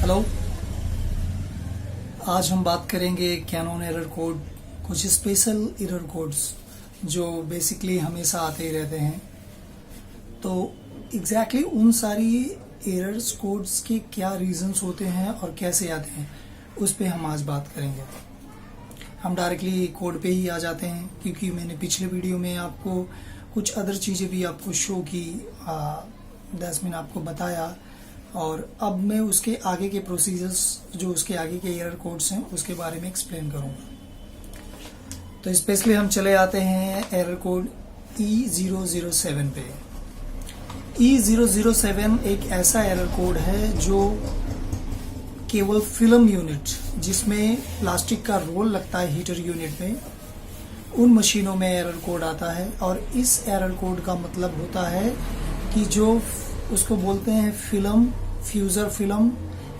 Hello. आज हम बात करेंगे कैनन एरर कोड, कुछ स्पेशल एरर कोड्स जो बेसिकली हमेशा आते ही रहते हैं। तो एग्जैक्टली उन सारी एरर्स कोड्स के क्या रीजंस होते हैं और कैसे आते हैं, उस पे हम आज बात करेंगे। हम डायरेक्टली कोड पे ही आ जाते हैं, क्योंकि मैंने पिछले वीडियो में आपको कुछ अदर चीज़ें भी आपको शो की, मैंने आपको बताया, और अब मैं उसके आगे के प्रोसीजर्स, जो उसके आगे के एरर कोड्स हैं, उसके बारे में एक्सप्लेन करूंगा। तो स्पेशली हम चले आते हैं एरर कोड E007 पे। E007 एक ऐसा एरर कोड है जो केवल फिल्म यूनिट, जिसमें प्लास्टिक का रोल लगता है हीटर यूनिट में, उन मशीनों में एरर कोड आता है। और इस एरर कोड का मतलब होता है कि जो उसको बोलते हैं फिल्म, फ्यूजर फिल्म,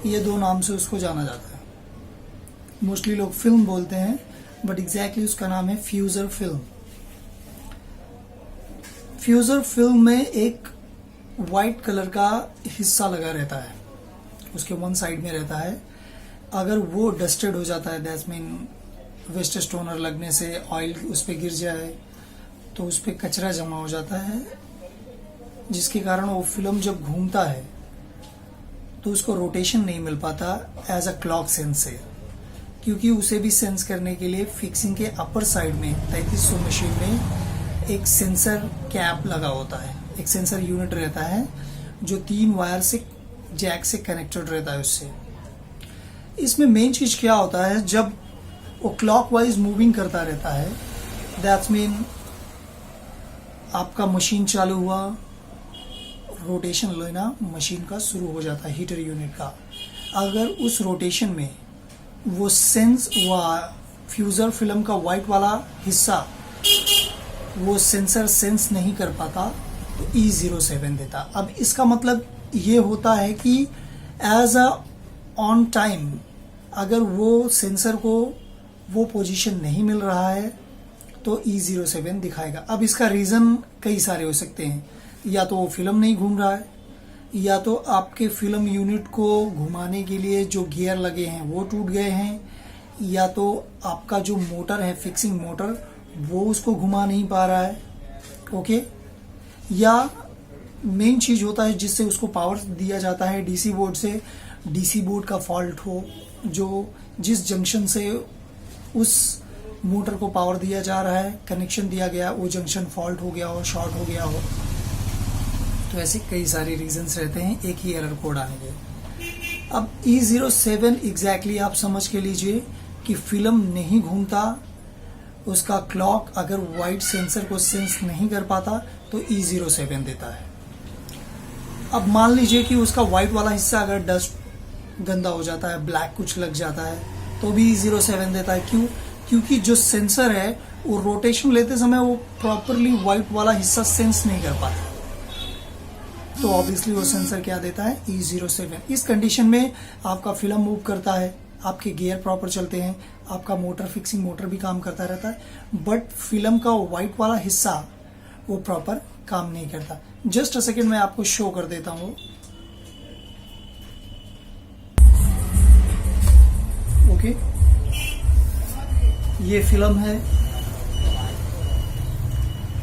ये दो नाम से उसको जाना जाता है। मोस्टली लोग फिल्म बोलते हैं, बट एग्जैक्टली उसका नाम है फ्यूजर फिल्म। फ्यूजर फिल्म में एक वाइट कलर का हिस्सा लगा रहता है, उसके वन साइड में रहता है। अगर वो डस्टेड हो जाता है, दैट्स मीन वेस्टेज टोनर लगने से ऑयल उस पर गिर जाए, तो उस पर कचरा जमा हो जाता है, जिसके कारण वो फिल्म जब घूमता है तो उसको रोटेशन नहीं मिल पाता एज अ क्लॉक सेंस से, क्योंकि उसे भी सेंस करने के लिए फिक्सिंग के अपर साइड में 3300 मशीन में एक सेंसर कैप लगा होता है, एक सेंसर यूनिट रहता है जो 3 वायर से जैक से कनेक्टेड रहता है उससे। इसमें मेन चीज क्या होता है, जब वो क्लॉकवाइज मूविंग करता रहता है, दैट्स मीन आपका मशीन चालू हुआ, रोटेशन लेना मशीन का शुरू हो जाता है, हीटर यूनिट का। अगर उस रोटेशन में वो सेंस, फ्यूजर फिल्म का वाइट वाला हिस्सा, वो सेंसर सेंस नहीं कर पाता, तो E07 देता। अब इसका मतलब ये होता है कि एज अ ऑन टाइम, अगर वो सेंसर को वो पोजीशन नहीं मिल रहा है तो E07 दिखाएगा। अब इसका रीजन कई सारे हो सकते हैं, या तो वो फिल्म नहीं घूम रहा है, या तो आपके फिल्म यूनिट को घुमाने के लिए जो गियर लगे हैं वो टूट गए हैं, या तो आपका जो मोटर है, फिक्सिंग मोटर, वो उसको घुमा नहीं पा रहा है, ओके। या मेन चीज होता है जिससे उसको पावर दिया जाता है डीसी बोर्ड से, डीसी बोर्ड का फॉल्ट हो, जो जिस जंक्शन से उस मोटर को पावर दिया जा रहा है, कनेक्शन दिया गया, वो जंक्शन फॉल्ट हो गया हो, शॉर्ट हो गया हो। तो ऐसे कई सारे रीजंस रहते हैं एक ही एरर कोड आने के। अब E07 एग्जैक्टली आप समझ के लीजिए कि फिल्म नहीं घूमता, उसका क्लॉक अगर वाइट सेंसर को सेंस नहीं कर पाता तो E07 देता है। अब मान लीजिए कि उसका वाइट वाला हिस्सा अगर डस्ट गंदा हो जाता है, ब्लैक कुछ लग जाता है, तो भी E07 देता है। क्यों? क्योंकि जो सेंसर है वो रोटेशन लेते समय वो प्रॉपरली वाइट वाला हिस्सा सेंस नहीं कर पाता, तो ऑब्वियसली वो सेंसर क्या देता है, E07। इस कंडीशन में आपका फिल्म मूव करता है, आपके गियर प्रॉपर चलते हैं, आपका मोटर, फिक्सिंग मोटर भी काम करता रहता है, बट फिल्म का व्हाइट वाला हिस्सा वो प्रॉपर काम नहीं करता। जस्ट अ सेकेंड मैं आपको शो कर देता हूं। ओके, ये फिल्म है,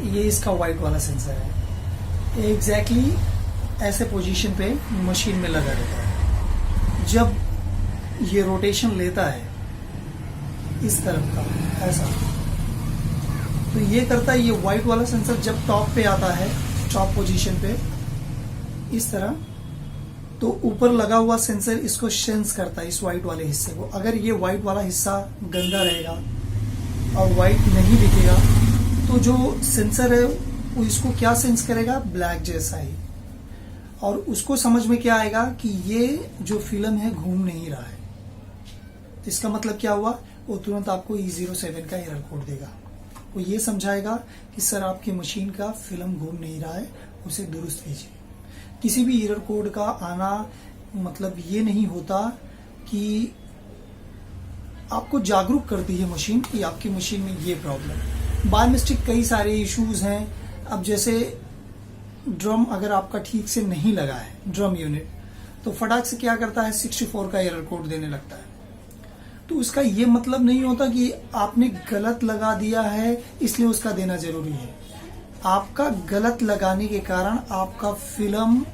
ये इसका व्हाइट वाला सेंसर है, एग्जैक्टली ऐसे पोजीशन पे मशीन में लगा रहता है। जब ये रोटेशन लेता है इस तरफ का, ऐसा, तो ये करता है, ये व्हाइट वाला सेंसर जब टॉप पे आता है, टॉप पोजीशन पे इस तरह, तो ऊपर लगा हुआ सेंसर इसको सेंस करता है, इस व्हाइट वाले हिस्से को। अगर ये व्हाइट वाला हिस्सा गंदा रहेगा और व्हाइट नहीं दिखेगा, तो जो सेंसर है वो इसको क्या सेंस करेगा, ब्लैक जैसा ही, और उसको समझ में क्या आएगा कि ये जो फिल्म है घूम नहीं रहा है। तो इसका मतलब क्या हुआ, वो तुरंत आपको E07 का एरर कोड देगा। वो ये समझाएगा कि सर आपकी मशीन का फिल्म घूम नहीं रहा है, उसे दुरुस्त कीजिए। किसी भी एरर कोड का आना मतलब ये नहीं होता कि आपको जागरूक करती है मशीन कि आपकी मशीन में ये प्रॉब्लम। बाय मिस्टेक कई सारे इश्यूज हैं। अब जैसे ड्रम अगर आपका ठीक से नहीं लगा है, ड्रम यूनिट, तो फटाक से क्या करता है 64 का एरर कोड देने लगता है। तो उसका ये मतलब नहीं होता कि आपने गलत लगा दिया है इसलिए उसका देना जरूरी है। आपका गलत लगाने के कारण आपका फिल्म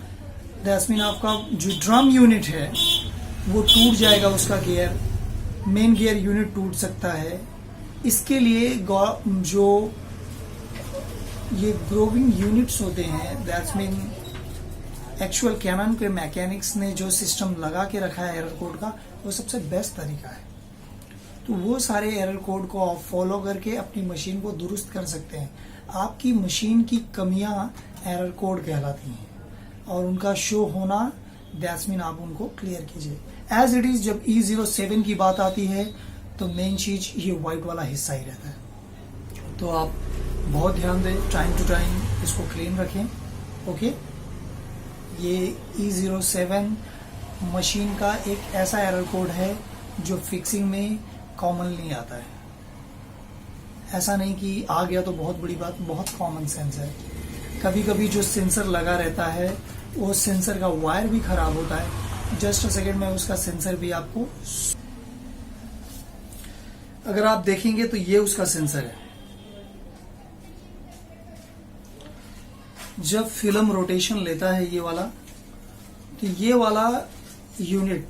दैट्स मीन आपका जो ड्रम यूनिट है वो टूट जाएगा, उसका गियर, मेन गियर यूनिट टूट सकता है। इसके लिए जो ये ग्रोविंग यूनिट्स होते हैं दैट्स मीन एक्चुअल कैनन के मैकेनिक्स ने जो सिस्टम लगा के रखा है एरर कोड का, वो सबसे बेस्ट तरीका है। तो वो सारे एरर कोड को आप फॉलो करके अपनी मशीन को दुरुस्त कर सकते हैं। आपकी मशीन की कमियां एरर कोड कहलाती हैं और उनका शो होना दैट्स मीन आप उनको क्लियर कीजिए। एज इट इज जब E07 की बात आती है तो मेन चीज ये व्हाइट वाला हिस्सा ही रहता है। तो आप बहुत ध्यान दें, टाइम टू टाइम इसको क्लीन रखें। ओके, ये E07 मशीन का एक ऐसा एरर कोड है जो फिक्सिंग में कॉमनली आता है। ऐसा नहीं कि आ गया तो बहुत बड़ी बात, बहुत कॉमन सेंस है। कभी कभी जो सेंसर लगा रहता है वो सेंसर का वायर भी खराब होता है। जस्ट अ सेकेंड में उसका सेंसर भी आपको, अगर आप देखेंगे तो ये उसका सेंसर है। जब फिल्म रोटेशन लेता है ये वाला, तो ये वाला यूनिट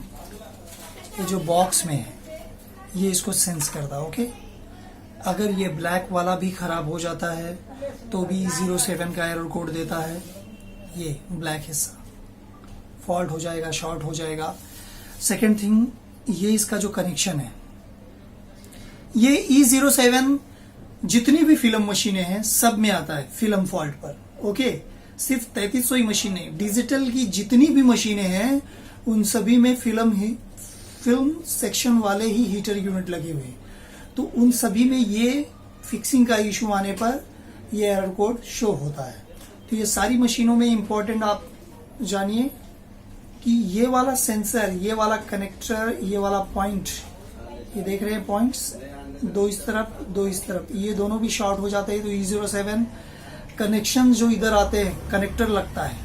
ये जो बॉक्स में है ये इसको सेंस करता है। ओके, अगर ये ब्लैक वाला भी खराब हो जाता है तो भी 07 का एरर कोड देता है। ये ब्लैक हिस्सा फॉल्ट हो जाएगा, शॉर्ट हो जाएगा। सेकेंड थिंग, ये इसका जो कनेक्शन है, ये E07 जितनी भी फिल्म मशीनें हैं सब में आता है फिल्म फॉल्ट पर। ओके, सिर्फ 3300 ही मशीनें, डिजिटल की जितनी भी मशीनें हैं उन सभी में फिल्म सेक्शन वाले ही हीटर यूनिट लगे हुए हैं। तो उन सभी में ये फिक्सिंग का इशू आने पर ये एरर कोड शो होता है। तो ये सारी मशीनों में इंपॉर्टेंट आप जानिए कि ये वाला सेंसर, ये वाला कनेक्टर, ये वाला पॉइंट, ये देख रहे हैं पॉइंट्स, दो इस तरफ दो इस तरफ, ये दोनों भी शॉर्ट हो जाते हैं। तो E07 कनेक्शन जो इधर आते हैं, कनेक्टर लगता है,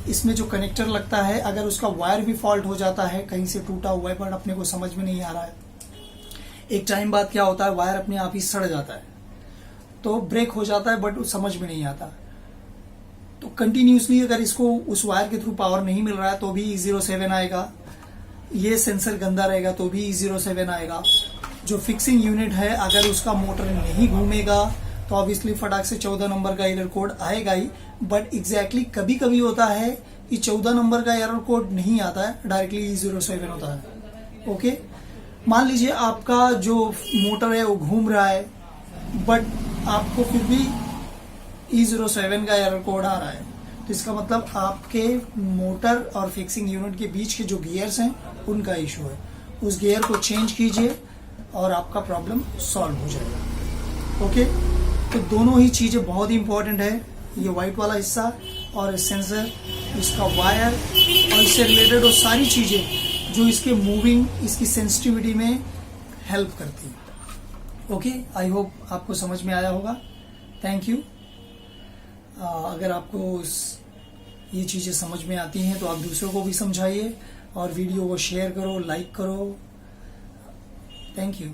इसमें जो कनेक्टर लगता है अगर उसका वायर भी फॉल्ट हो जाता है, कहीं से टूटा हुआ है पर अपने को समझ में नहीं आ रहा है, एक टाइम बाद क्या होता है वायर अपने आप ही सड़ जाता है, तो ब्रेक हो जाता है बट समझ में नहीं आता। तो कंटिन्यूसली अगर इसको उस वायर के थ्रू पावर नहीं मिल रहा है तो भी E07 आएगा। ये सेंसर गंदा रहेगा तो भी E07 आएगा। जो फिक्सिंग यूनिट है अगर उसका मोटर नहीं घूमेगा तो ऑब्वियसली फटाक से 14 नंबर का एरर कोड आएगा ही। बट एग्जैक्टली कभी कभी होता है कि 14 नंबर का एरर कोड नहीं आता है, डायरेक्टली E07 होता है। ओके, मान लीजिए आपका जो मोटर है वो घूम रहा है बट आपको फिर भी E07 का एरर कोड आ रहा है, तो इसका मतलब आपके मोटर और फिक्सिंग यूनिट के बीच के जो गियर्स हैं उनका इशू है। उस गियर को चेंज कीजिए और आपका प्रॉब्लम सॉल्व हो जाएगा। ओके, तो दोनों ही चीजें बहुत ही इंपॉर्टेंट है, ये व्हाइट वाला हिस्सा और सेंसर, इसका वायर और इससे रिलेटेड वो सारी चीजें जो इसके मूविंग, इसकी सेंसिटिविटी में हेल्प करती है। ओके, आई होप आपको समझ में आया होगा। Thank you. अगर आपको ये चीजें समझ में आती हैं तो आप दूसरों को भी समझाइए और वीडियो को शेयर करो, लाइक करो। Thank you.